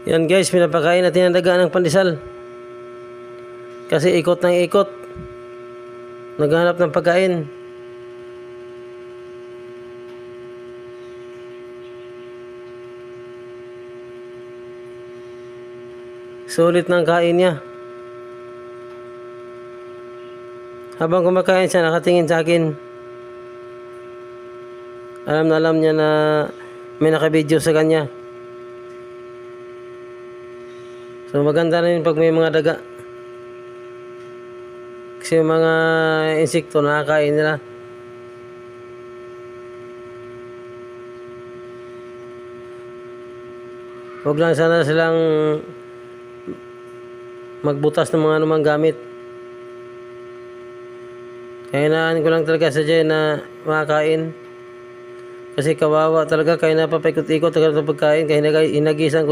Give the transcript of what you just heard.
Yan guys, pinapakain natin ang daga ng pandesal. Kasi ikot ng ikot. Naghanap ng pagkain. Sulit ng kain niya. Habang kumakain siya, nakatingin sa akin. Alam na alam niya na may nakabidyo sa kanya. So maganda rin pag may mga daga. Kasi yung mga insekto nakakain nila. Huwag lang sana silang magbutas ng mga anumang gamit. Kaya naan ko lang talaga sa dyan na makakain. Kasi kawawa talaga, kaya napapaikot-ikot talaga ng pagkain, kaya inagisan ko.